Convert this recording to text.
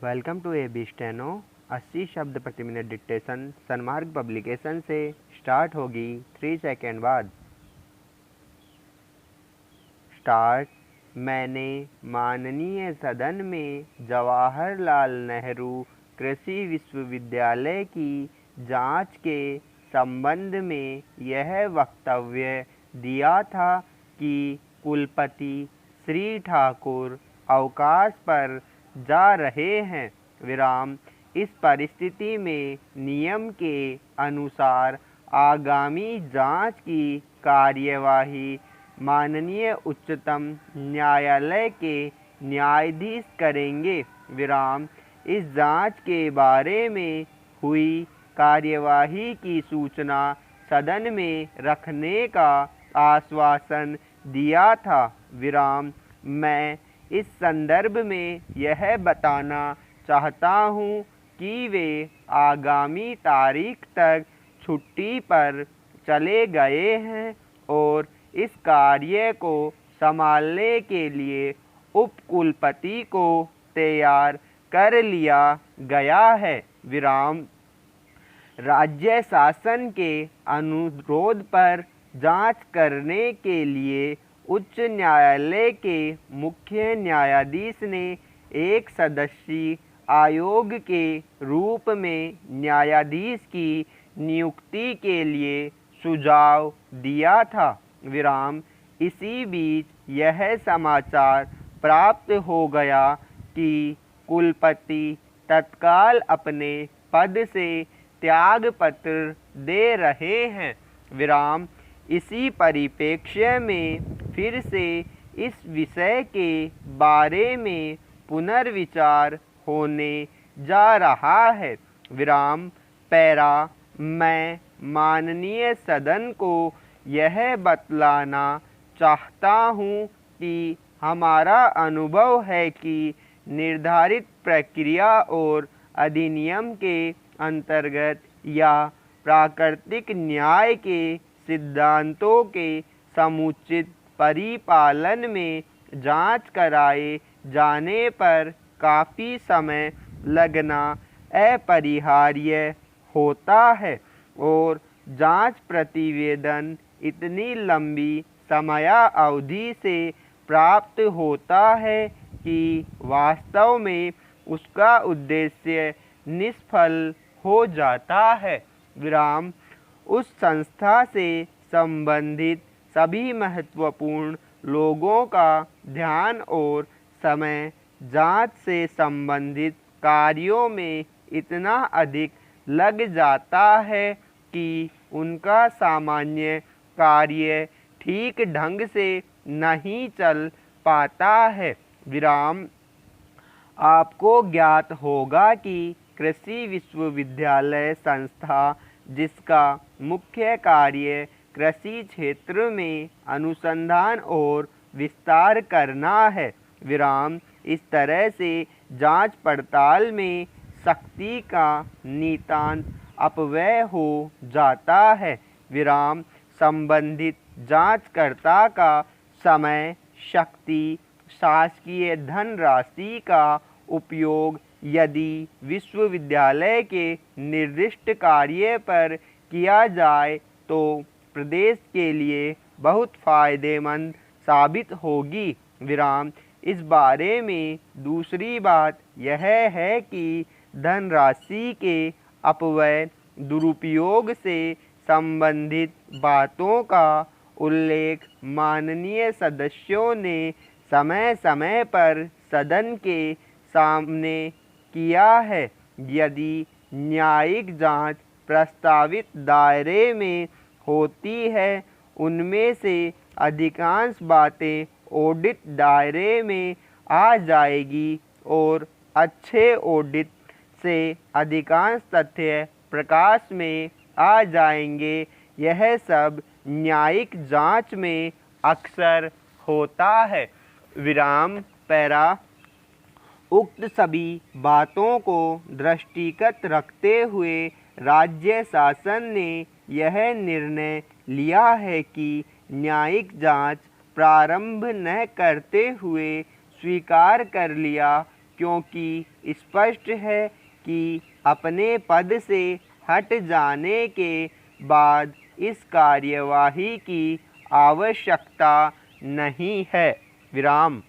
Welcome to AB steno. 80 शब्द प्रति minute dictation सन्मार्ग publication से स्टार्ट होगी 3 सेकेंड बाद। स्टार्ट। मैंने माननीय सदन में जवाहरलाल नेहरू कृषि विश्वविद्यालय की जांच के संबंध में यह वक्तव्य दिया था कि कुलपति श्री ठाकुर अवकाश पर जा रहे हैं। विराम। इस परिस्थिति में नियम के अनुसार आगामी जांच की कार्यवाही माननीय उच्चतम न्यायालय के न्यायाधीश करेंगे। विराम। इस जांच के बारे में हुई कार्यवाही की सूचना सदन में रखने का आश्वासन दिया था। विराम। मैं इस संदर्भ में यह बताना चाहता हूं कि वे आगामी तारीख तक छुट्टी पर चले गए हैं और इस कार्य को संभालने के लिए उपकुलपति को तैयार कर लिया गया है। विराम। राज्य शासन के अनुरोध पर जांच करने के लिए उच्च न्यायालय के मुख्य न्यायाधीश ने एक सदस्यीय आयोग के रूप में न्यायाधीश की नियुक्ति के लिए सुझाव दिया था। विराम। इसी बीच यह समाचार प्राप्त हो गया कि कुलपति तत्काल अपने पद से त्यागपत्र दे रहे हैं। विराम। इसी परिप्रेक्ष्य में फिर से इस विषय के बारे में पुनर्विचार होने जा रहा है। विराम। पैरा। मैं माननीय सदन को यह बतलाना चाहता हूँ कि हमारा अनुभव है कि निर्धारित प्रक्रिया और अधिनियम के अंतर्गत या प्राकृतिक न्याय के सिद्धांतों के समुचित परिपालन में जांच कराए जाने पर काफ़ी समय लगना अपरिहार्य होता है और जांच प्रतिवेदन इतनी लंबी समयावधि से प्राप्त होता है कि वास्तव में उसका उद्देश्य निष्फल हो जाता है। विराम। उस संस्था से संबंधित सभी महत्वपूर्ण लोगों का ध्यान और समय जांच से संबंधित कार्यों में इतना अधिक लग जाता है कि उनका सामान्य कार्य ठीक ढंग से नहीं चल पाता है। विराम। आपको ज्ञात होगा कि कृषि विश्वविद्यालय संस्था जिसका मुख्य कार्य कृषि क्षेत्र में अनुसंधान और विस्तार करना है। विराम। इस तरह से जांच पड़ताल में शक्ति का नितांत अपव्यय हो जाता है। विराम। संबंधित जांचकर्ता का समय, शक्ति, शासकीय धनराशि का उपयोग यदि विश्वविद्यालय के निर्दिष्ट कार्य पर किया जाए तो प्रदेश के लिए बहुत फायदेमंद साबित होगी। विराम। इस बारे में दूसरी बात यह है कि धनराशि के अपव्यय दुरुपयोग से संबंधित बातों का उल्लेख माननीय सदस्यों ने समय समय पर सदन के सामने किया है। यदि न्यायिक जांच प्रस्तावित दायरे में होती है, उनमें से अधिकांश बातें ऑडिट दायरे में आ जाएगी और अच्छे ऑडिट से अधिकांश तथ्य प्रकाश में आ जाएंगे। यह सब न्यायिक जांच में अक्सर होता है। विराम। पैरा। उक्त सभी बातों को दृष्टिगत रखते हुए राज्य शासन ने यह निर्णय लिया है कि न्यायिक जांच प्रारंभ न करते हुए स्वीकार कर लिया, क्योंकि स्पष्ट है कि अपने पद से हट जाने के बाद इस कार्यवाही की आवश्यकता नहीं है। विराम।